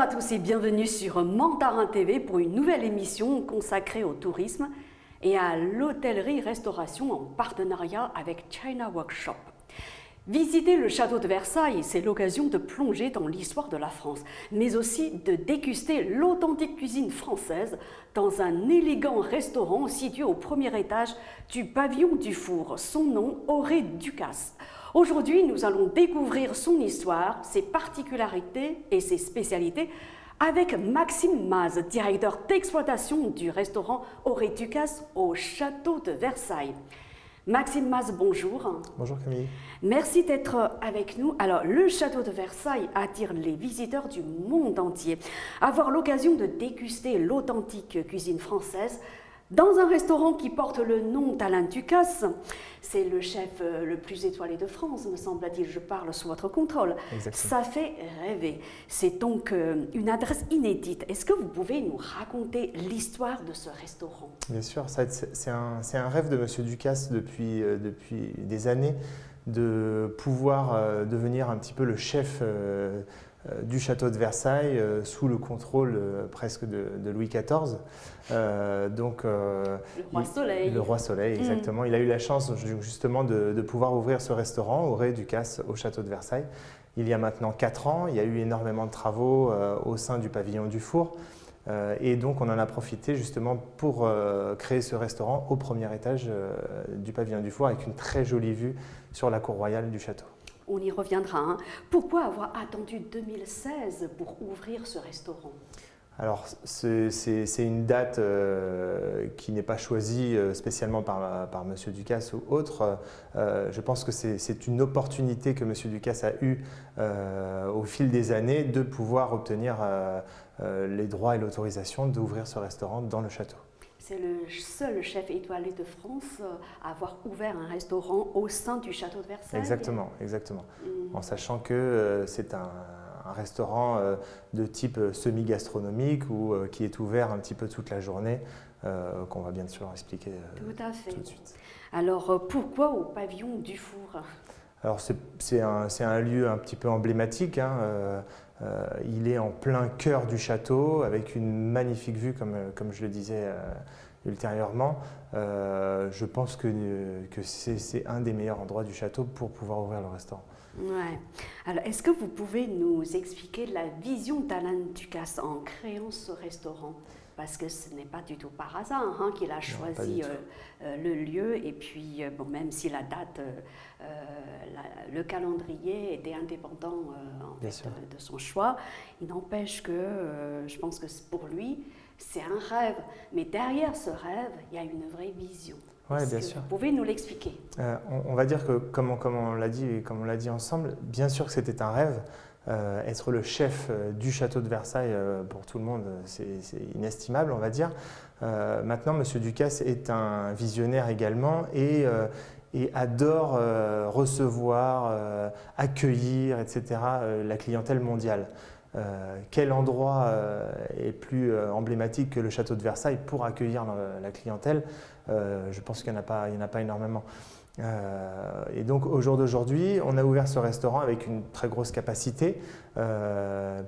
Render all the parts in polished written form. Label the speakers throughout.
Speaker 1: à tous et bienvenue sur Mandarin TV pour une nouvelle émission consacrée au tourisme et à l'hôtellerie-restauration en partenariat avec China Workshop. Visiter le château de Versailles, c'est l'occasion de plonger dans l'histoire de la France, mais aussi de déguster l'authentique cuisine française dans un élégant restaurant situé au premier étage du pavillon du Four, son nom Auré Ducasse. Aujourd'hui, nous allons découvrir son histoire, ses particularités et ses spécialités avec Maxime Maz, directeur d'exploitation du restaurant Auré Ducasse au château de Versailles. Maxime Maz, bonjour.
Speaker 2: Bonjour Camille.
Speaker 1: Merci d'être avec nous. Alors, le château de Versailles attire les visiteurs du monde entier. Avoir l'occasion de déguster l'authentique cuisine française dans un restaurant qui porte le nom d'Alain Ducasse, c'est le chef le plus étoilé de France, me semble-t-il, je parle sous votre contrôle.
Speaker 2: Exactement.
Speaker 1: Ça fait rêver. C'est donc une adresse inédite. Est-ce que vous pouvez nous raconter l'histoire de ce restaurant?
Speaker 2: Bien sûr, c'est un rêve de Monsieur Ducasse depuis des années de pouvoir devenir un petit peu le chef du château de Versailles sous le contrôle presque de Louis XIV.
Speaker 1: Le Roi Soleil.
Speaker 2: Le Roi Soleil, exactement. Il a eu la chance justement de pouvoir ouvrir ce restaurant, Auré Ducasse, au château de Versailles. Il y a maintenant 4 ans, il y a eu énormément de travaux au sein du pavillon du Four. Et donc on en a profité justement pour créer ce restaurant au premier étage du pavillon du Four avec une très jolie vue sur la cour royale du château.
Speaker 1: On y reviendra. Hein. Pourquoi avoir attendu 2016 pour ouvrir ce restaurant?
Speaker 2: Alors, c'est une date qui n'est pas choisie spécialement par M. Ducasse ou autre. Je pense que c'est une opportunité que M. Ducasse a eue au fil des années de pouvoir obtenir les droits et l'autorisation d'ouvrir ce restaurant dans le château.
Speaker 1: C'est le seul chef étoilé de France à avoir ouvert un restaurant au sein du château de Versailles.
Speaker 2: Exactement, exactement. En sachant que c'est un restaurant de type semi-gastronomique ou qui est ouvert un petit peu toute la journée, qu'on va bien sûr expliquer
Speaker 1: tout à fait.
Speaker 2: Tout de suite.
Speaker 1: Alors pourquoi au pavillon du Four?
Speaker 2: Alors c'est un lieu un petit peu emblématique. Hein, il est en plein cœur du château avec une magnifique vue comme je le disais ultérieurement. Je pense que c'est un des meilleurs endroits du château pour pouvoir ouvrir le restaurant.
Speaker 1: Ouais. Alors, est-ce que vous pouvez nous expliquer la vision d'Alain Ducasse en créant ce restaurant? Parce que ce n'est pas du tout par hasard hein, qu'il a choisi le lieu et puis, bon, même si la date, le calendrier était indépendant en fait, de son choix, il n'empêche que je pense que pour lui, c'est un rêve. Mais derrière ce rêve, il y a une vraie vision.
Speaker 2: Oui, bien sûr.
Speaker 1: Vous pouvez nous l'expliquer?
Speaker 2: On va dire que, comme on l'a dit et comme on l'a dit ensemble, bien sûr que c'était un rêve. Être le chef du château de Versailles, pour tout le monde, c'est inestimable, on va dire. Maintenant, M. Ducasse est un visionnaire également et adore recevoir, accueillir, etc., la clientèle mondiale. Quel endroit est plus emblématique que le château de Versailles pour accueillir la clientèle? Je pense qu'il n'y en a pas énormément. Et donc au jour d'aujourd'hui, on a ouvert ce restaurant avec une très grosse capacité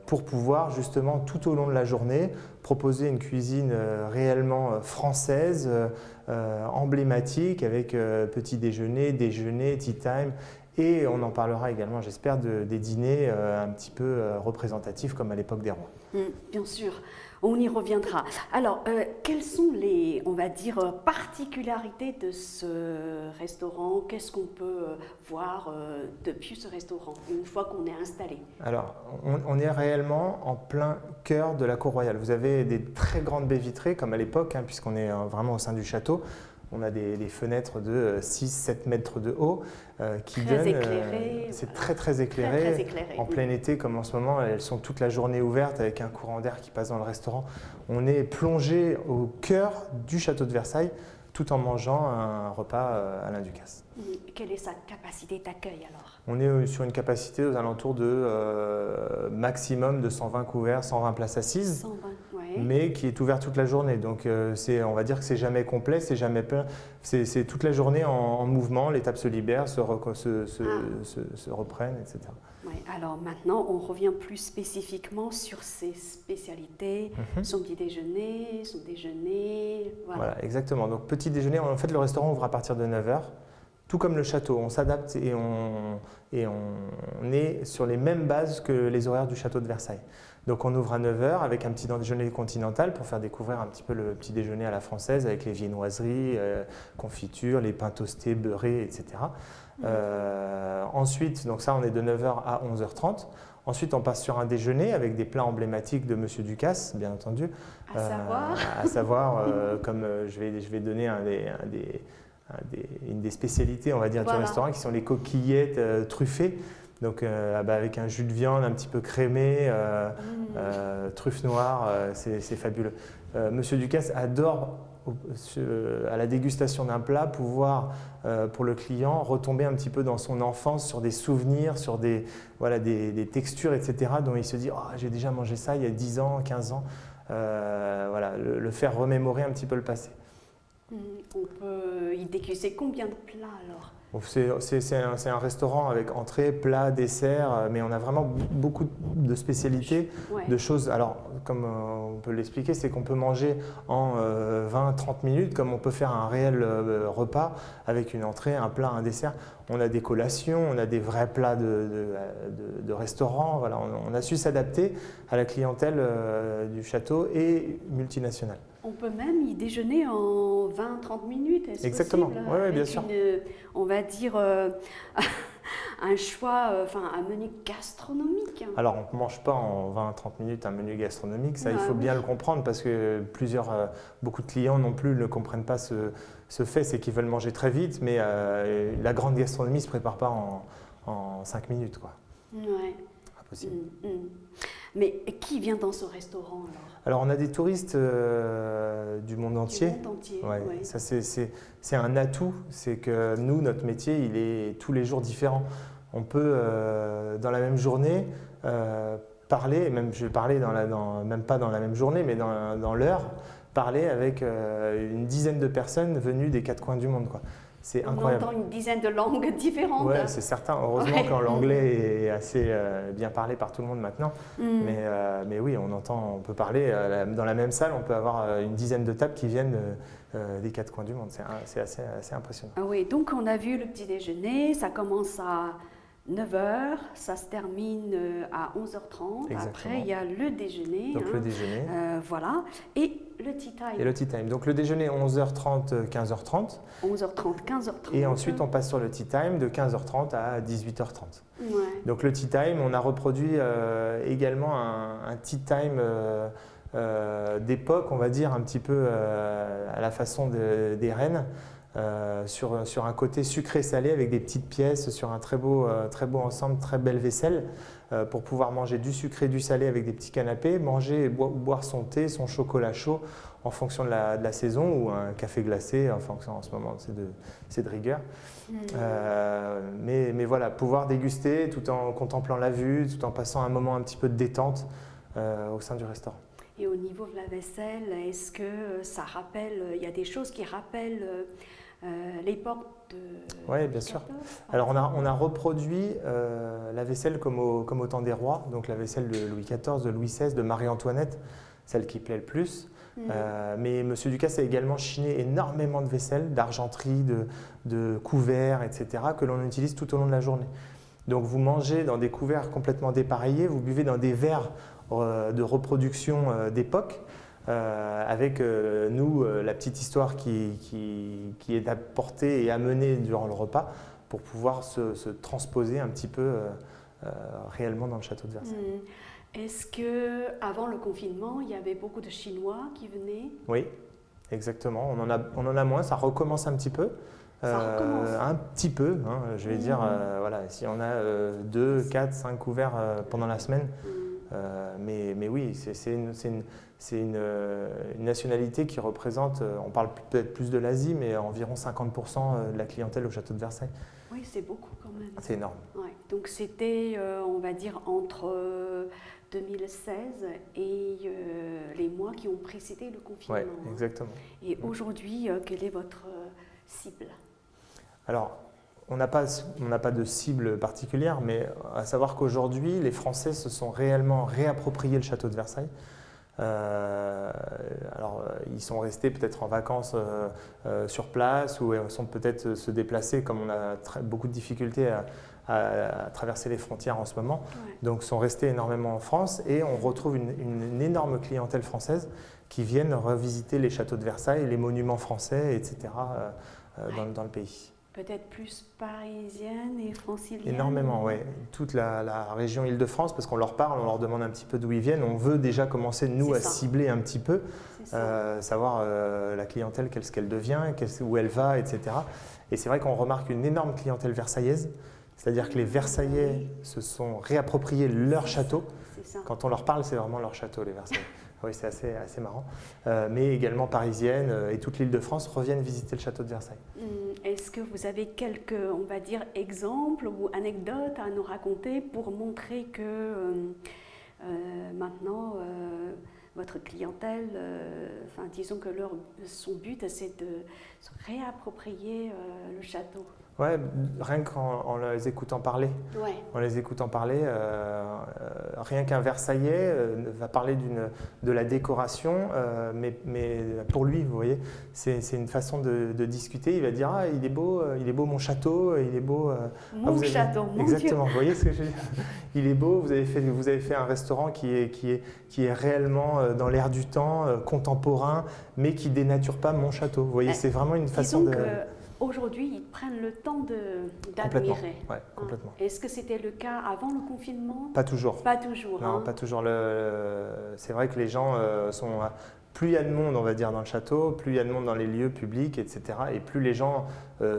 Speaker 2: pour pouvoir justement tout au long de la journée proposer une cuisine réellement française, emblématique avec petit déjeuner, tea time. Et on en parlera également, j'espère, des dîners un petit peu représentatifs comme à l'époque des rois.
Speaker 1: Bien sûr, on y reviendra. Alors, quelles sont les, on va dire, particularités de ce restaurant? Qu'est-ce qu'on peut voir depuis ce restaurant une fois qu'on est installé?
Speaker 2: Alors, on est réellement en plein cœur de la cour royale. Vous avez des très grandes baies vitrées comme à l'époque, hein, puisqu'on est vraiment au sein du château. On a des fenêtres de 6-7 mètres de haut qui donnent…
Speaker 1: éclairé.
Speaker 2: C'est très éclairé.
Speaker 1: Très éclairé.
Speaker 2: En plein été, comme en ce moment, elles sont toute la journée ouvertes avec un courant d'air qui passe dans le restaurant. On est plongé au cœur du château de Versailles tout en mangeant un repas Alain Ducasse.
Speaker 1: Quelle est sa capacité d'accueil alors?
Speaker 2: On est sur une capacité aux alentours de maximum de 120 couverts, 120 places assises.
Speaker 1: 120, ouais.
Speaker 2: mais qui est ouvert toute la journée. Donc on va dire que c'est jamais complet, c'est jamais plein. C'est toute la journée en mouvement, les tables se libèrent, se reprennent, etc.
Speaker 1: Oui, alors maintenant, on revient plus spécifiquement sur ses spécialités, son petit déjeuner, son déjeuner.
Speaker 2: Voilà, exactement. Donc petit déjeuner, en fait le restaurant ouvre à partir de 9 h. Tout comme le château, on s'adapte et on est sur les mêmes bases que les horaires du château de Versailles. Donc on ouvre à 9 h avec un petit déjeuner continental pour faire découvrir un petit peu le petit déjeuner à la française avec les viennoiseries, confitures, les pains toastés, beurrés, etc. Ensuite, donc ça on est de 9 h à 11 h 30. Ensuite on passe sur un déjeuner avec des plats emblématiques de Monsieur Ducasse, bien entendu. À savoir, comme je vais donner une des spécialités, on va dire, du restaurant, qui sont les coquillettes truffées. Donc avec un jus de viande un petit peu crémé, truffe noire, c'est fabuleux. Monsieur Ducasse adore, à la dégustation d'un plat, pouvoir, pour le client, retomber un petit peu dans son enfance, sur des souvenirs, sur des textures, etc., dont il se dit « j'ai déjà mangé ça il y a 10 ans, 15 ans ». Le faire remémorer un petit peu le passé.
Speaker 1: On peut y déguster combien de plats alors?
Speaker 2: C'est un restaurant avec entrée, plat, dessert, mais on a vraiment beaucoup de spécialités, de choses. Alors, comme on peut l'expliquer, c'est qu'on peut manger en 20-30 minutes, comme on peut faire un réel repas avec une entrée, un plat, un dessert. On a des collations, on a des vrais plats de restaurant. Voilà, on a su s'adapter à la clientèle du château et multinationale.
Speaker 1: On peut même y déjeuner en 20-30 minutes, est-ce
Speaker 2: Exactement,
Speaker 1: possible?
Speaker 2: Oui, bien sûr.
Speaker 1: On va dire un choix, un menu gastronomique.
Speaker 2: Alors, on ne mange pas en 20-30 minutes un menu gastronomique, ça il faut bien le comprendre parce que beaucoup de clients non plus ne comprennent pas ce fait, c'est qu'ils veulent manger très vite, mais la grande gastronomie ne se prépare pas en 5 minutes, quoi.
Speaker 1: Ouais.
Speaker 2: Impossible.
Speaker 1: Mais qui vient dans ce restaurant
Speaker 2: alors, on a des touristes du monde entier.
Speaker 1: Du monde entier,
Speaker 2: ouais. Ça, c'est un atout, c'est que nous, notre métier, il est tous les jours différent. On peut, dans la même journée, parler, même je vais parler même pas dans la même journée, mais dans l'heure, parler avec une dizaine de personnes venues des 4 coins du monde, quoi. C'est incroyable.
Speaker 1: On entend une dizaine de langues différentes.
Speaker 2: Oui, c'est certain. Heureusement que l'anglais est assez bien parlé par tout le monde maintenant. Mais oui, on peut parler dans la même salle, on peut avoir une dizaine de tables qui viennent des 4 coins du monde. C'est assez impressionnant.
Speaker 1: Ah oui, donc on a vu le petit déjeuner, ça commence à 9 h, ça se termine à 11 h 30. Exactement. Après, il y a le déjeuner.
Speaker 2: Donc le déjeuner.
Speaker 1: Voilà. Et le tea time.
Speaker 2: Et le tea time. Donc le déjeuner 11 h 30, 15 h 30.
Speaker 1: 11 h 30, 15 h 30.
Speaker 2: Et ensuite, on passe sur le tea time de 15 h 30 à 18 h 30.
Speaker 1: Ouais.
Speaker 2: Donc le tea time, on a reproduit également un tea time d'époque, on va dire, un petit peu à la façon des reines. Sur un côté sucré-salé avec des petites pièces, sur un très beau ensemble, très belle vaisselle pour pouvoir manger du sucré, du salé avec des petits canapés, manger et boire son thé, son chocolat chaud en fonction de la saison ou un café glacé en fonction en ce moment c'est de rigueur. Mais voilà, pouvoir déguster tout en contemplant la vue, tout en passant un moment un petit peu de détente au sein du restaurant.
Speaker 1: Et au niveau de la vaisselle, est-ce que ça rappelle, il y a des choses qui rappellent l'époque de...
Speaker 2: Oui, bien sûr. Alors on a reproduit la vaisselle comme au temps des rois, donc la vaisselle de Louis XIV, de Louis XVI, de Marie-Antoinette, celle qui plaît le plus. Mais M. Ducasse a également chiné énormément de vaisselle, d'argenterie, de couverts, etc., que l'on utilise tout au long de la journée. Donc vous mangez dans des couverts complètement dépareillés, vous buvez dans des verres de reproduction d'époque, avec nous la petite histoire qui est apportée et amenée durant le repas pour pouvoir se transposer un petit peu réellement dans le château de Versailles.
Speaker 1: Est-ce qu'avant le confinement, il y avait beaucoup de Chinois qui venaient?
Speaker 2: Oui, exactement. On en a moins, ça recommence un petit peu. Un petit peu, hein, je vais dire, voilà, si on a 2, 4, 5 couverts pendant la semaine, Mais oui, c'est une nationalité qui représente, on parle peut-être plus de l'Asie, mais environ 50% de la clientèle au château de Versailles.
Speaker 1: Oui, c'est beaucoup quand même.
Speaker 2: C'est énorme.
Speaker 1: Ouais. Donc c'était, on va dire, entre 2016 et les mois qui ont précédé le confinement.
Speaker 2: Oui, exactement.
Speaker 1: Et aujourd'hui, quelle est votre cible?
Speaker 2: Alors, on n'a pas de cible particulière, mais à savoir qu'aujourd'hui, les Français se sont réellement réappropriés le château de Versailles. Ils sont restés peut-être en vacances sur place ou sont peut-être se déplacer comme on a beaucoup de difficultés à traverser les frontières en ce moment.
Speaker 1: Ouais.
Speaker 2: Donc sont restés énormément en France et on retrouve une énorme clientèle française qui viennent revisiter les châteaux de Versailles, les monuments français, etc. Dans le pays.
Speaker 1: Peut-être plus parisienne et francilienne.
Speaker 2: Énormément, oui. Toute la région Île-de-France, parce qu'on leur parle, on leur demande un petit peu d'où ils viennent. On veut déjà commencer, nous, à cibler un petit peu, savoir la clientèle, ce qu'elle devient, où elle va, etc. Et c'est vrai qu'on remarque une énorme clientèle versaillaise, c'est-à-dire que les Versaillais se sont réappropriés leur château. Quand on leur parle, c'est vraiment leur château, les Versaillais. Oui, c'est assez marrant. Mais également parisiennes et toute l'Île-de-France reviennent visiter le château de Versailles.
Speaker 1: Est-ce que vous avez quelques, on va dire, exemples ou anecdotes à nous raconter pour montrer que maintenant, votre clientèle, disons que son but, c'est de se réapproprier le château?
Speaker 2: Ouais, rien qu'en les écoutant parler.
Speaker 1: Ouais.
Speaker 2: En les écoutant parler, rien qu'un Versaillais va parler de la décoration, mais pour lui, vous voyez, c'est une façon de discuter. Il va dire il est beau mon château, il est beau.
Speaker 1: Château, mon
Speaker 2: exactement.
Speaker 1: Dieu.
Speaker 2: Vous voyez ce que je veux dire? Il est beau. Vous avez fait un restaurant qui est réellement dans l'air du temps, contemporain, mais qui dénature pas mon château. Vous voyez, c'est vraiment une façon de.
Speaker 1: Aujourd'hui, ils prennent le temps d'admirer.
Speaker 2: Ouais, complètement.
Speaker 1: Est-ce que c'était le cas avant le confinement?
Speaker 2: Pas toujours.
Speaker 1: Pas toujours.
Speaker 2: Non, pas toujours. C'est vrai que les gens sont. Plus il y a de monde, on va dire, dans le château, plus il y a de monde dans les lieux publics, etc. Et plus les gens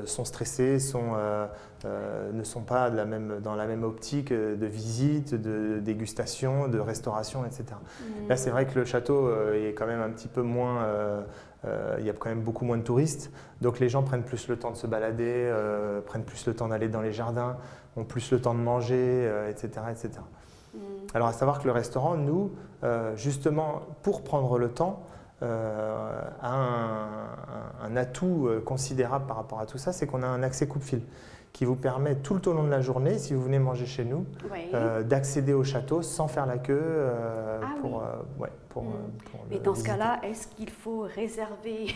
Speaker 2: sont stressés, ne sont pas dans la même optique de visite, de dégustation, de restauration, etc. Là, c'est vrai que le château est quand même un petit peu moins. Il y a quand même beaucoup moins de touristes, donc les gens prennent plus le temps de se balader, prennent plus le temps d'aller dans les jardins, ont plus le temps de manger, etc., etc. Alors à savoir que le restaurant, nous, justement, pour prendre le temps, a un atout considérable par rapport à tout ça, c'est qu'on a un accès coupe-fil qui vous permet tout le long de la journée, si vous venez manger chez nous, d'accéder au château sans faire la queue.
Speaker 1: Mais dans ce cas-là, est-ce qu'il faut réserver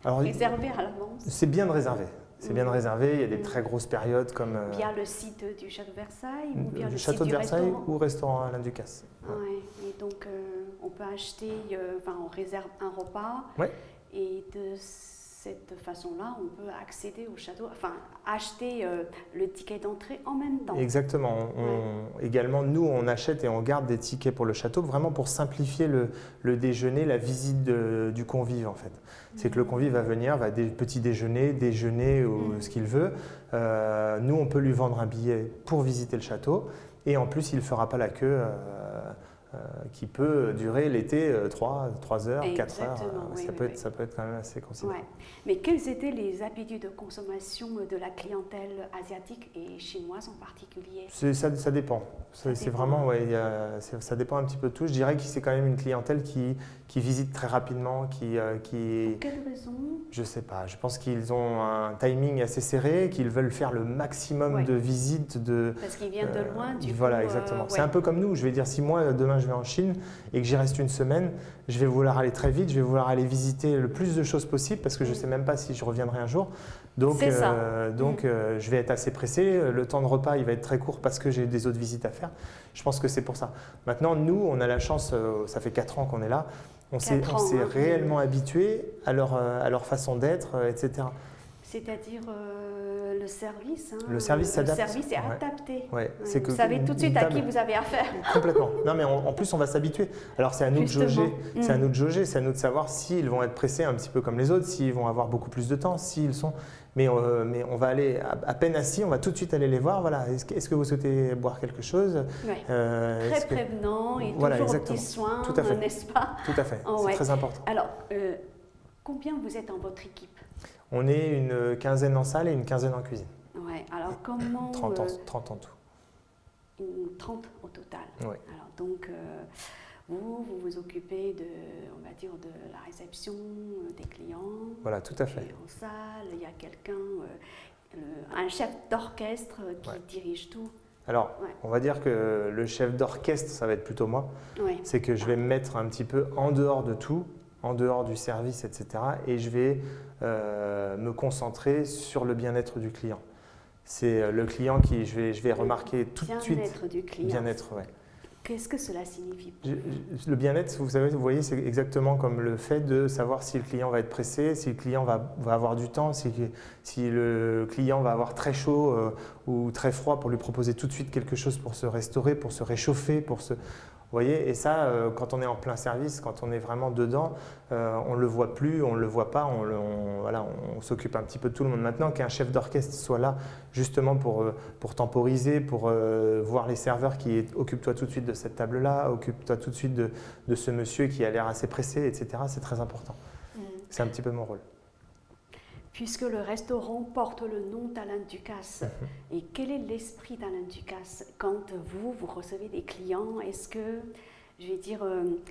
Speaker 1: à l'avance?
Speaker 2: C'est bien de réserver. C'est bien de réserver. Il y a des très grosses périodes comme.
Speaker 1: Via le site du Château de Versailles ou via le
Speaker 2: Château
Speaker 1: site
Speaker 2: de
Speaker 1: du
Speaker 2: Versailles
Speaker 1: restaurant?
Speaker 2: ou restaurant Alain Ducasse.
Speaker 1: Ouais. Et donc, on peut acheter, on réserve un repas.
Speaker 2: Ouais.
Speaker 1: Et de cette façon-là, on peut accéder au château, acheter le ticket d'entrée en même temps.
Speaker 2: Exactement. Également, nous, on achète et on garde des tickets pour le château, vraiment pour simplifier le déjeuner, la visite du convive, en fait. C'est que le convive va venir, va petit déjeuner ou ce qu'il veut. Nous, on peut lui vendre un billet pour visiter le château. Et en plus, il ne fera pas la queue qui peut durer l'été 3 heures, 4 heures. Ça peut être quand même assez considérable.
Speaker 1: Ouais. Mais quelles étaient les habitudes de consommation de la clientèle asiatique et chinoise en particulier?
Speaker 2: Ça dépend. C'est vraiment, ça dépend un petit peu de tout. Je dirais que c'est quand même une clientèle qui visite très rapidement.
Speaker 1: Pour quelle raison?
Speaker 2: Je ne sais pas. Je pense qu'ils ont un timing assez serré, qu'ils veulent faire le maximum de visites.
Speaker 1: Parce qu'ils viennent de loin, du coup.
Speaker 2: Voilà, exactement. C'est un peu comme nous. Je vais dire, si moi, demain, je vais en Chine et que j'y reste une semaine, je vais vouloir aller très vite, je vais vouloir aller visiter le plus de choses possible parce que je ne sais même pas si je reviendrai un jour. Donc, je vais être assez pressé. Le temps de repas, il va être très court parce que j'ai des autres visites à faire. Je pense que c'est pour ça. Maintenant, nous, on a la chance, ça fait 4 ans qu'on est là, on s'est réellement habitué à leur façon d'être, etc.
Speaker 1: C'est-à-dire le service.
Speaker 2: Le service s'adapte.
Speaker 1: Le service est adapté.
Speaker 2: Ouais.
Speaker 1: Vous savez tout de suite à qui vous avez affaire.
Speaker 2: Complètement. Non, mais en plus, on va s'habituer. Alors, c'est à nous de jauger. C'est à nous de jauger. C'est à nous de savoir s'ils vont être pressés un petit peu comme les autres, s'ils vont avoir beaucoup plus de temps, s'ils sont. Mais on va aller, à peine assis, on va tout de suite aller les voir. Voilà, est-ce que vous souhaitez boire quelque chose?
Speaker 1: Ouais. Très prévenant et
Speaker 2: voilà,
Speaker 1: toujours
Speaker 2: exactement.
Speaker 1: petits soins,
Speaker 2: Tout à fait.
Speaker 1: n'est-ce pas?
Speaker 2: Tout à fait, c'est très important.
Speaker 1: Alors, combien vous êtes dans votre équipe?
Speaker 2: On est une quinzaine en salle et une quinzaine en cuisine.
Speaker 1: Ouais. Alors, comment…
Speaker 2: 30 en tout.
Speaker 1: 30 au total.
Speaker 2: Oui.
Speaker 1: Alors, donc, vous vous occupez de, on va dire, de la réception des clients.
Speaker 2: Voilà, tout à fait.
Speaker 1: Et en salle, il y a quelqu'un, un chef d'orchestre qui dirige tout.
Speaker 2: Alors, on va dire que le chef d'orchestre, ça va être plutôt moi.
Speaker 1: Ouais.
Speaker 2: C'est que je vais me mettre un petit peu en dehors de tout, en dehors du service, etc. Et je vais me concentrer sur le bien-être du client. C'est le client qui, je vais remarquer tout de suite.
Speaker 1: Bien-être du client.
Speaker 2: Bien-être, oui.
Speaker 1: Qu'est-ce que cela signifie?
Speaker 2: Le bien-être, vous voyez, c'est exactement comme le fait de savoir si le client va être pressé, si le client va avoir du temps, si le client va avoir très chaud ou très froid pour lui proposer tout de suite quelque chose pour se restaurer, pour se réchauffer, Vous voyez, et ça, quand on est en plein service, quand on est vraiment dedans, on ne le voit plus, on ne le voit pas, voilà, on s'occupe un petit peu de tout le monde. Maintenant qu'un chef d'orchestre soit là, justement pour temporiser, pour voir les serveurs qui occupe-toi tout de suite de cette table-là, occupe-toi tout de suite de ce monsieur qui a l'air assez pressé, etc., c'est très important. C'est un petit peu mon rôle.
Speaker 1: Puisque le restaurant porte le nom d'Alain Ducasse, et quel est l'esprit d'Alain Ducasse quand vous recevez des clients? Est-ce que, je vais dire,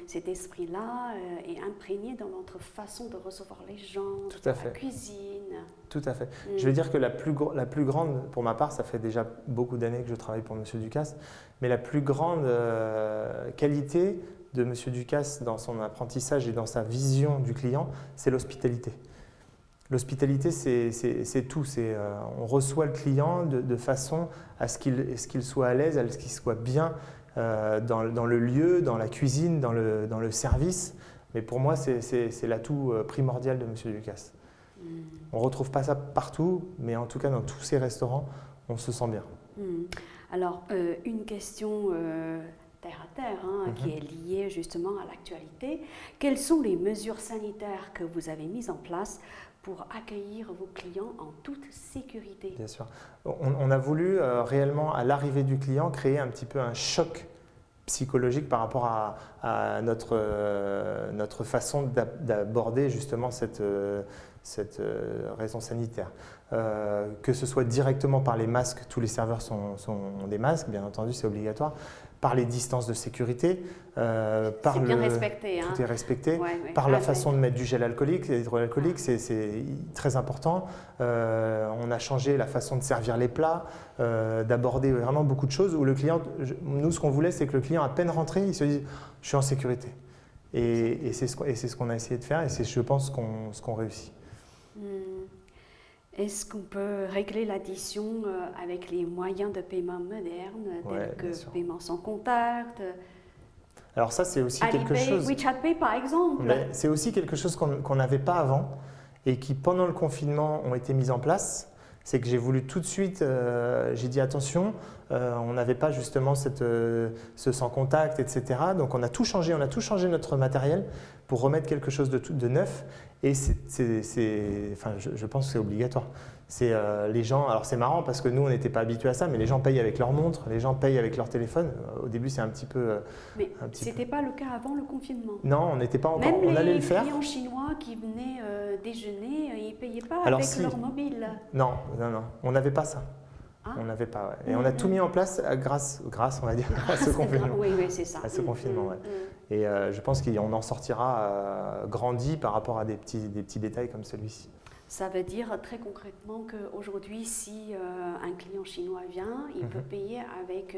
Speaker 1: cet esprit-là est imprégné dans notre façon de recevoir les gens,
Speaker 2: Tout à
Speaker 1: dans
Speaker 2: fait.
Speaker 1: la cuisine?
Speaker 2: Tout à fait. Je vais dire que la plus grande, pour ma part, ça fait déjà beaucoup d'années que je travaille pour M. Ducasse, mais la plus grande qualité de M. Ducasse dans son apprentissage et dans sa vision du client, c'est l'hospitalité. L'hospitalité, c'est tout. On reçoit le client de façon à ce qu'il soit à l'aise, à ce qu'il soit bien dans le lieu, dans la cuisine, dans le service. Mais pour moi, c'est l'atout primordial de M. Ducasse. On ne retrouve pas ça partout, mais en tout cas, dans tous ces restaurants, on se sent bien.
Speaker 1: Alors, une question terre à terre, qui est liée justement à l'actualité. Quelles sont les mesures sanitaires que vous avez mises en place pour accueillir vos clients en toute sécurité?
Speaker 2: Bien sûr. On a voulu réellement, à l'arrivée du client, créer un petit peu un choc psychologique par rapport à notre façon d'aborder justement cette raison sanitaire. Que ce soit directement par les masques, tous les serveurs ont des masques, bien entendu, c'est obligatoire. Par les distances de sécurité,
Speaker 1: c'est bien respecté.
Speaker 2: Tout est respecté. Par la façon de mettre du gel alcoolique, hydroalcoolique, c'est très important. On a changé la façon de servir les plats, d'aborder vraiment beaucoup de choses où le client, nous ce qu'on voulait, c'est que le client à peine rentré, il se dise « je suis en sécurité ». Et c'est ce qu'on a essayé de faire et c'est, je pense, ce qu'on réussit.
Speaker 1: Est-ce qu'on peut régler l'addition avec les moyens de paiement modernes, tels que paiement sans contact?
Speaker 2: Alors ça, c'est aussi quelque chose…
Speaker 1: WeChat Pay, par exemple.
Speaker 2: C'est aussi quelque chose qu'on n'avait pas avant et qui, pendant le confinement, ont été mis en place. C'est que j'ai voulu tout de suite, j'ai dit attention, on n'avait pas justement ce sans contact, etc. Donc on a tout changé notre matériel pour remettre quelque chose de neuf. Et enfin, je pense que c'est obligatoire. Les gens, alors c'est marrant parce que nous on n'était pas habitués à ça, mais les gens payent avec leur montre, les gens payent avec leur téléphone. Au début c'est un petit peu…
Speaker 1: Mais ce n'était pas le cas avant le confinement.
Speaker 2: Non, on n'était pas encore,
Speaker 1: même
Speaker 2: on allait le faire.
Speaker 1: Même les clients chinois qui venaient déjeuner, ils ne payaient pas
Speaker 2: alors,
Speaker 1: avec leur mobile.
Speaker 2: Non, on n'avait pas ça. On n'avait pas, Et on a tout mis en place grâce on va dire, à ce confinement.
Speaker 1: Oui, c'est ça.
Speaker 2: À ce confinement, Et je pense qu'on en sortira grandi par rapport à des petits détails comme celui-ci.
Speaker 1: Ça veut dire très concrètement qu'aujourd'hui, si un client chinois vient, il peut payer avec,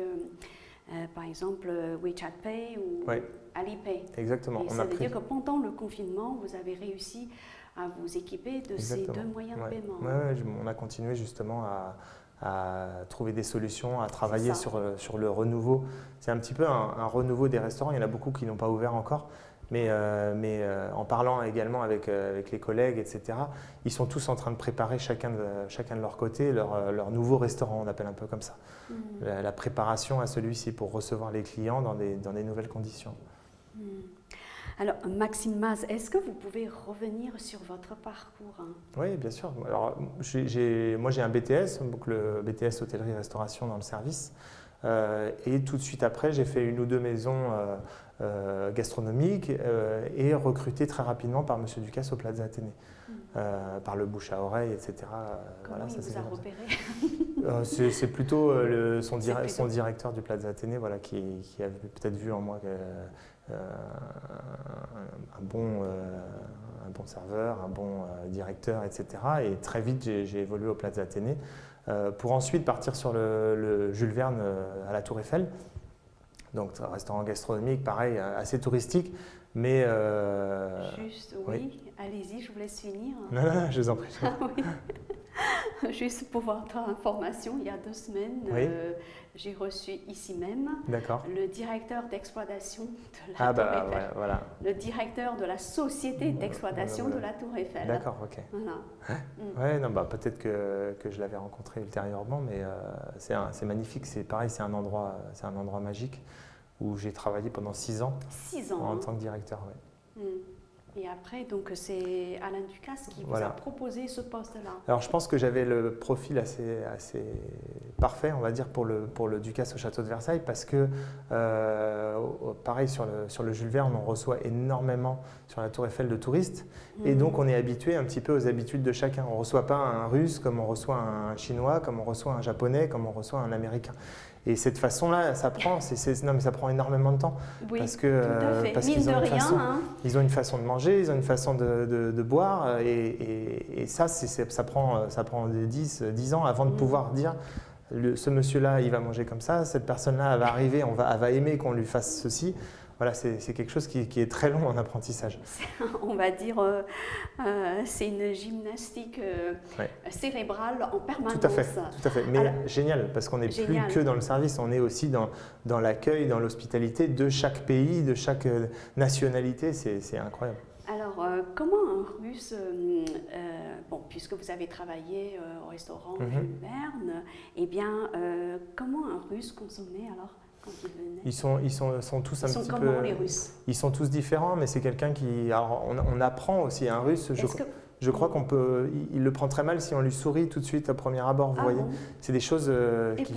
Speaker 1: par exemple, WeChat Pay ou Alipay.
Speaker 2: Exactement.
Speaker 1: Et ça veut dire que pendant le confinement, vous avez réussi à vous équiper de ces deux moyens de paiement.
Speaker 2: On a continué justement à trouver des solutions, à travailler sur le renouveau. C'est un petit peu un renouveau des restaurants. Il y en a beaucoup qui n'ont pas ouvert encore. Mais en parlant également avec les collègues, etc., ils sont tous en train de préparer chacun de leur côté leur nouveau restaurant, on appelle un peu comme ça. La préparation à celui-ci pour recevoir les clients dans des nouvelles conditions.
Speaker 1: Alors, Maxime Maz, est-ce que vous pouvez revenir sur votre parcours?
Speaker 2: Oui, bien sûr. Alors, moi, j'ai un BTS, donc le BTS hôtellerie-restauration dans le service. Et tout de suite après, j'ai fait une ou deux maisons gastronomiques et recruté très rapidement par M. Ducasse au Plaza Athénée, par le bouche à oreille, etc.
Speaker 1: Comment
Speaker 2: voilà,
Speaker 1: il vous a repéré?
Speaker 2: c'est plutôt son directeur du Plaza Athénée voilà, qui avait peut-être vu en moi un bon serveur, un bon directeur, etc. Et très vite, j'ai évolué au Plaza Athénée pour ensuite partir sur le Jules Verne à la Tour Eiffel. Donc, un restaurant gastronomique, pareil, assez touristique, mais…
Speaker 1: Juste, oui, allez-y, je vous laisse finir.
Speaker 2: Non, je vous en prie.
Speaker 1: Ah, oui. Juste pour votre information, il y a 2 semaines,
Speaker 2: oui.
Speaker 1: J'ai reçu ici même le directeur d'exploitation de la Tour Eiffel.
Speaker 2: Ouais, voilà.
Speaker 1: Le directeur de la société d'exploitation de la Tour Eiffel.
Speaker 2: D'accord, ok.
Speaker 1: Voilà.
Speaker 2: Ouais, non, peut-être que je l'avais rencontré ultérieurement, mais c'est magnifique. C'est pareil, c'est un endroit magique où j'ai travaillé pendant 6 ans.
Speaker 1: 6 ans.
Speaker 2: En tant que directeur, oui.
Speaker 1: Et après, donc c'est Alain Ducasse qui vous a proposé ce poste-là.
Speaker 2: Alors, je pense que j'avais le profil assez parfait, on va dire, pour le Ducasse au château de Versailles, parce que, pareil, sur le Jules Verne, on reçoit énormément sur la Tour Eiffel de touristes, et donc on est habitué un petit peu aux habitudes de chacun. On ne reçoit pas un Russe comme on reçoit un Chinois, comme on reçoit un Japonais, comme on reçoit un Américain. Et cette façon-là, ça prend, non, mais ça prend énormément de temps.
Speaker 1: Oui,
Speaker 2: parce qu'ils ont ils ont une façon de manger, ils ont une façon de boire, et ça prend 10 ans avant de pouvoir dire ce monsieur-là, il va manger comme ça, cette personne-là, elle va arriver, elle va aimer qu'on lui fasse ceci. Voilà, c'est quelque chose qui est très long en apprentissage.
Speaker 1: On va dire, c'est une gymnastique cérébrale en permanence.
Speaker 2: Tout à fait. Mais alors, génial, parce qu'on n'est plus que dans le service, on est aussi dans l'accueil, dans l'hospitalité de chaque pays, de chaque nationalité, c'est incroyable.
Speaker 1: Alors, comment un Russe, puisque vous avez travaillé au restaurant Jules Verne, eh bien, comment un Russe consommait alors?
Speaker 2: Ils sont tous un petit peu…
Speaker 1: les Russes?
Speaker 2: Ils sont tous différents, mais c'est quelqu'un qui… Alors, on apprend aussi un Russe. Je crois il le prend très mal si on lui sourit tout de suite au premier abord, vous voyez. C'est des choses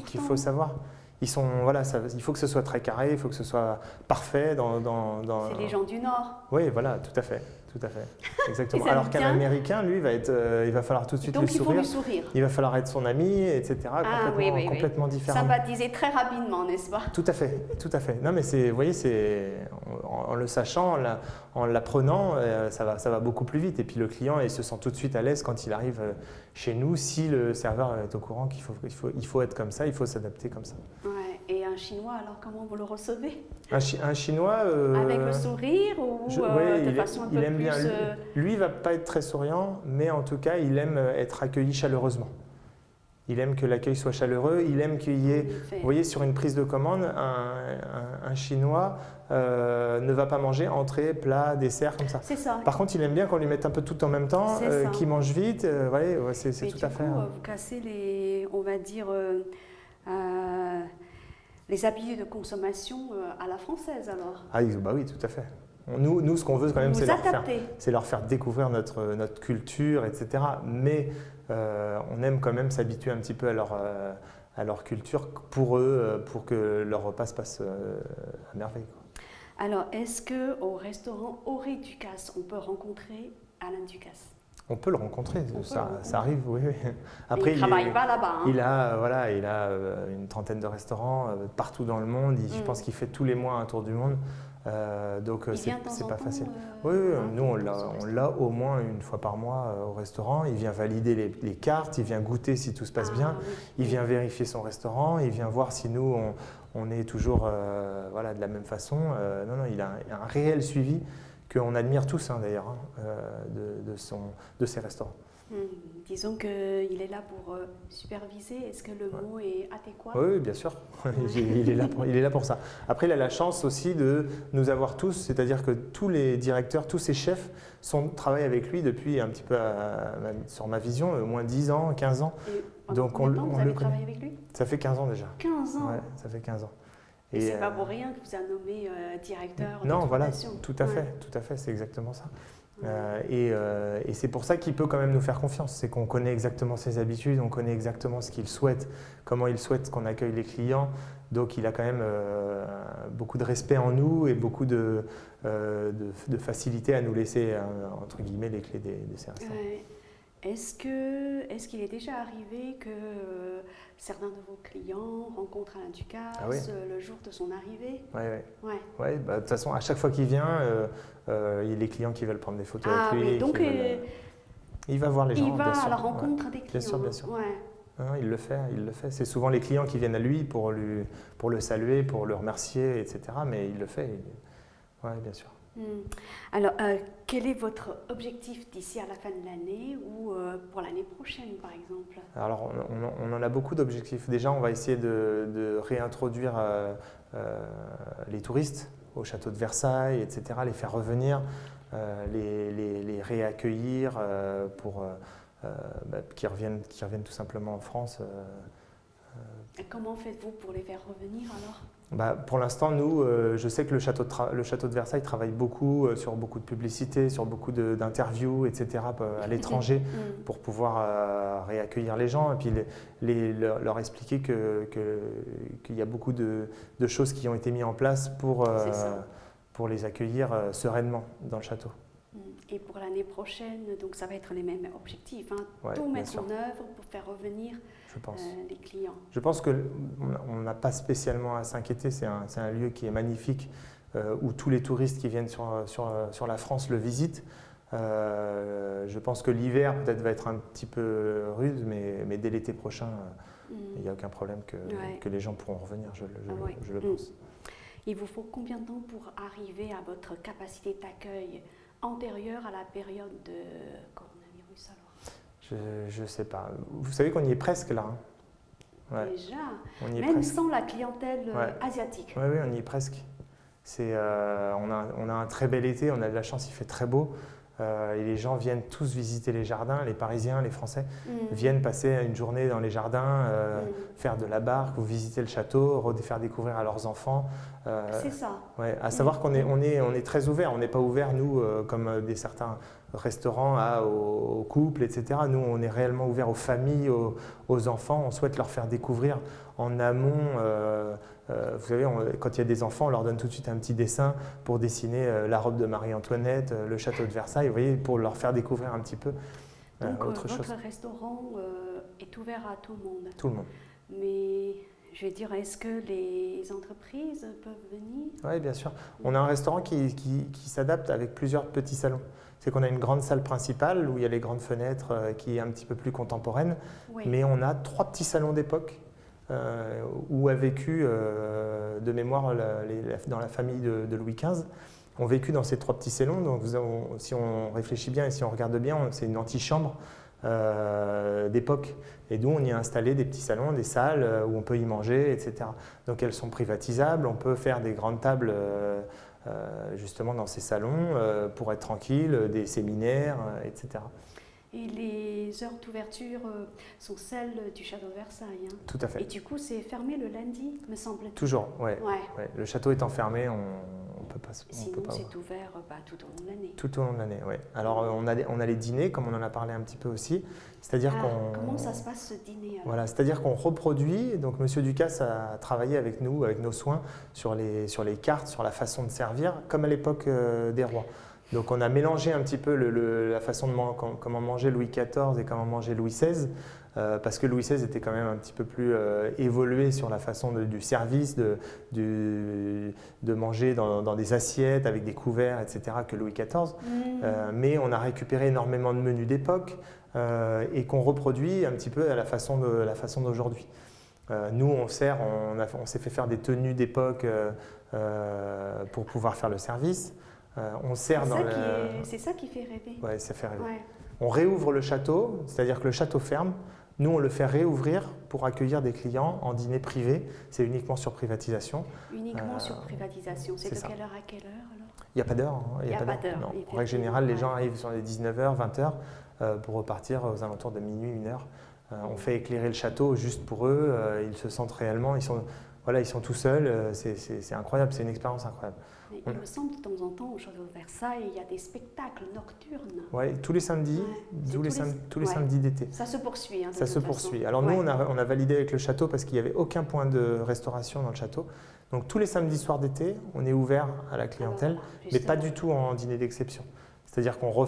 Speaker 2: qu'il faut savoir. Il faut que ce soit très carré, il faut que ce soit parfait
Speaker 1: C'est les gens du Nord.
Speaker 2: Oui, voilà, tout à fait. Exactement. Alors qu'un Américain, lui, il va falloir tout de suite lui sourire.
Speaker 1: Donc, il faut lui sourire.
Speaker 2: Il va falloir être son ami, etc. Complètement différent.
Speaker 1: Sympathiser très rapidement, n'est-ce pas?
Speaker 2: Tout à fait. Non, mais vous voyez, en le sachant, en l'apprenant, ça va beaucoup plus vite. Et puis le client, il se sent tout de suite à l'aise quand il arrive chez nous, si le serveur est au courant qu'il faut être comme ça, il faut s'adapter comme ça.
Speaker 1: Ouais. Et un Chinois, alors comment vous le recevez?
Speaker 2: Un Chinois…
Speaker 1: Avec le sourire ou de façon un peu plus…
Speaker 2: Bien. Lui, il ne va pas être très souriant, mais en tout cas, il aime être accueilli chaleureusement. Il aime que l'accueil soit chaleureux, il aime qu'il y ait… Vous voyez, sur une prise de commande, un Chinois ne va pas manger entrée, plat, dessert, comme ça.
Speaker 1: C'est ça.
Speaker 2: Par contre, il aime bien qu'on lui mette un peu tout en même temps, qu'il mange vite. C'est tout à fait…
Speaker 1: vous cassez les habitudes de consommation à la française, alors?
Speaker 2: Ah oui, tout à fait. Nous, ce qu'on veut quand même, c'est leur faire découvrir notre culture, etc. Mais on aime quand même s'habituer un petit peu à leur culture pour eux, pour que leur repas se passe à merveille.
Speaker 1: Alors, est-ce qu'au restaurant Auré Ducasse, on peut rencontrer Alain Ducasse?
Speaker 2: On peut le rencontrer, ça arrive, oui.
Speaker 1: Après, il ne travaille pas là-bas.
Speaker 2: Il a une trentaine de restaurants partout dans le monde. Je pense qu'il fait tous les mois un tour du monde. Donc c'est pas facile. Oui, nous on l'a au moins une fois par mois au restaurant. Il vient valider les cartes, il vient goûter si tout se passe bien, il vient vérifier son restaurant, il vient voir si nous on est toujours de la même façon. Non, il a un réel suivi qu'on admire tous d'ailleurs de ses restaurants.
Speaker 1: Disons qu'il est là pour superviser. Est-ce que le mot est adéquat?
Speaker 2: Oui, bien sûr. il est là pour ça. Après, il a la chance aussi de nous avoir tous, c'est-à-dire que tous les directeurs, tous ses chefs travaillent avec lui depuis un petit peu, sur ma vision, au moins 10 ans, 15 ans.
Speaker 1: Et donc combien de temps vous avez travaillé avec lui?
Speaker 2: Ça fait 15 ans déjà.
Speaker 1: 15 ans?
Speaker 2: Ouais, ça fait 15 ans.
Speaker 1: Et c'est pas pour rien que vous avez nommé directeur
Speaker 2: Non, voilà,
Speaker 1: d'exploitation.
Speaker 2: tout à fait, c'est exactement ça. Et c'est pour ça qu'il peut quand même nous faire confiance, c'est qu'on connaît exactement ses habitudes, on connaît exactement ce qu'il souhaite, comment il souhaite qu'on accueille les clients, donc il a quand même beaucoup de respect en nous et beaucoup de facilité à nous laisser, entre guillemets, les clés de ces restaurants.
Speaker 1: Est-ce qu'il est déjà arrivé que certains de vos clients rencontrent Alain Ducasse le jour de son arrivée?
Speaker 2: Oui, de toute façon, à chaque fois qu'il vient, il y a les clients qui veulent prendre des photos avec lui.
Speaker 1: Oui, donc
Speaker 2: il va voir les gens,
Speaker 1: il va
Speaker 2: bien sûr.
Speaker 1: à la rencontre des clients.
Speaker 2: Bien sûr. Non, il le fait. C'est souvent les clients qui viennent à lui pour le saluer, pour le remercier, etc. Mais il le fait. Oui, bien sûr.
Speaker 1: Alors, quel est votre objectif d'ici à la fin de l'année ou pour l'année prochaine, par exemple?
Speaker 2: Alors, on en a beaucoup d'objectifs. Déjà, on va essayer de réintroduire les touristes au château de Versailles, etc., les faire revenir, les réaccueillir pour qu'ils reviennent tout simplement en France.
Speaker 1: Et comment faites-vous pour les faire revenir alors?
Speaker 2: Pour l'instant, nous, je sais que le château de Versailles travaille beaucoup sur beaucoup de publicités, sur beaucoup d'interviews, etc. à l'étranger pour pouvoir réaccueillir les gens et puis leur expliquer qu'il y a beaucoup de choses qui ont été mises en place pour les accueillir sereinement dans le château.
Speaker 1: Et pour l'année prochaine, donc ça va être les mêmes objectifs, tout mettre en œuvre pour faire revenir les clients.
Speaker 2: Je pense qu'on n'a pas spécialement à s'inquiéter, c'est un lieu qui est magnifique, où tous les touristes qui viennent sur la France le visitent. Je pense que l'hiver peut-être va être un petit peu rude, mais dès l'été prochain, il n'y a aucun problème que les gens pourront revenir, je le pense.
Speaker 1: Il vous faut combien de temps pour arriver à votre capacité d'accueil antérieure à la période de coronavirus alors?
Speaker 2: Je ne sais pas. Vous savez qu'on y est presque là.
Speaker 1: Déjà, même sans la clientèle asiatique.
Speaker 2: Oui, on y est presque. On a un très bel été, on a de la chance, il fait très beau. Et les gens viennent tous visiter les jardins, les Parisiens, les Français viennent passer une journée dans les jardins, faire de la barque ou visiter le château, faire découvrir à leurs enfants.
Speaker 1: C'est ça.
Speaker 2: À savoir qu'on est très ouvert, on n'est pas ouvert nous comme certains restaurants aux couples, etc. Nous on est réellement ouvert aux familles, aux enfants, on souhaite leur faire découvrir en amont. Vous savez, quand il y a des enfants, on leur donne tout de suite un petit dessin pour dessiner la robe de Marie-Antoinette, le château de Versailles, vous voyez, pour leur faire découvrir un petit peu autre chose.
Speaker 1: Votre restaurant est ouvert à tout le monde.
Speaker 2: Tout le monde.
Speaker 1: Mais je vais dire, est-ce que les entreprises peuvent venir?
Speaker 2: Oui, bien sûr. On a un restaurant qui s'adapte avec plusieurs petits salons. C'est qu'on a une grande salle principale où il y a les grandes fenêtres qui est un petit peu plus contemporaine, mais on a 3 petits salons d'époque. Où a vécu de mémoire dans la famille de Louis XV, ont vécu dans ces 3 petits salons. Donc si on réfléchit bien et si on regarde bien, c'est une antichambre d'époque. Et d'où on y a installé des petits salons, des salles où on peut y manger, etc. Donc elles sont privatisables, on peut faire des grandes tables justement dans ces salons pour être tranquille, des séminaires, etc.
Speaker 1: Et les heures d'ouverture sont celles du château de Versailles.
Speaker 2: Tout à fait.
Speaker 1: Et du coup, c'est fermé le lundi, me semble-t-il.
Speaker 2: Toujours, oui. Le château étant fermé, on peut pas.
Speaker 1: Sinon, c'est ouvert tout au long de l'année.
Speaker 2: Tout au long de l'année, oui. Alors, on a les dîners, comme on en a parlé un petit peu aussi. C'est-à-dire
Speaker 1: comment ça se passe ce dîner alors?
Speaker 2: Voilà, c'est-à-dire qu'on reproduit. Donc, Monsieur Ducasse a travaillé avec nous, avec nos soins, sur les cartes, sur la façon de servir, comme à l'époque des rois. Donc on a mélangé un petit peu la façon de comment mangeait Louis XIV et comment mangeait Louis XVI, parce que Louis XVI était quand même un petit peu plus évolué sur la façon du service, de manger dans des assiettes avec des couverts, etc. que Louis XIV. Mais on a récupéré énormément de menus d'époque et qu'on reproduit un petit peu à la façon d'aujourd'hui. Nous, on s'est fait faire des tenues d'époque pour pouvoir faire le service. On sert
Speaker 1: c'est ça qui fait rêver.
Speaker 2: Oui, ça fait rêver. On réouvre le château, c'est-à-dire que le château ferme. Nous, on le fait réouvrir pour accueillir des clients en dîner privé. C'est uniquement sur privatisation.
Speaker 1: Uniquement sur privatisation. C'est de quelle heure à quelle heure alors?
Speaker 2: Il n'y a pas d'heure.
Speaker 1: Il n'y a pas d'heure.
Speaker 2: En règle générale, les gens arrivent sur les 19h, 20h pour repartir aux alentours de minuit, 1h. On fait éclairer le château juste pour eux. Ils se sentent réellement. voilà, ils sont tout seuls, c'est incroyable, c'est une expérience incroyable.
Speaker 1: Mais il me semble de temps en temps au château de Versailles, il y a des spectacles nocturnes.
Speaker 2: Oui, tous les samedis, tous les samedis d'été.
Speaker 1: Ça se poursuit. Hein,
Speaker 2: ça se poursuit. Alors nous, on a validé avec le château parce qu'il n'y avait aucun point de restauration dans le château. Donc tous les samedis soirs d'été, on est ouvert à la clientèle, mais pas du tout en dîner d'exception. C'est-à-dire qu'on on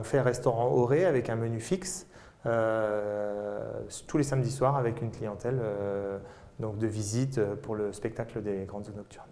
Speaker 2: fait restaurant Auré avec un menu fixe tous les samedis soirs avec une clientèle donc de visite pour le spectacle des grandes eaux nocturnes.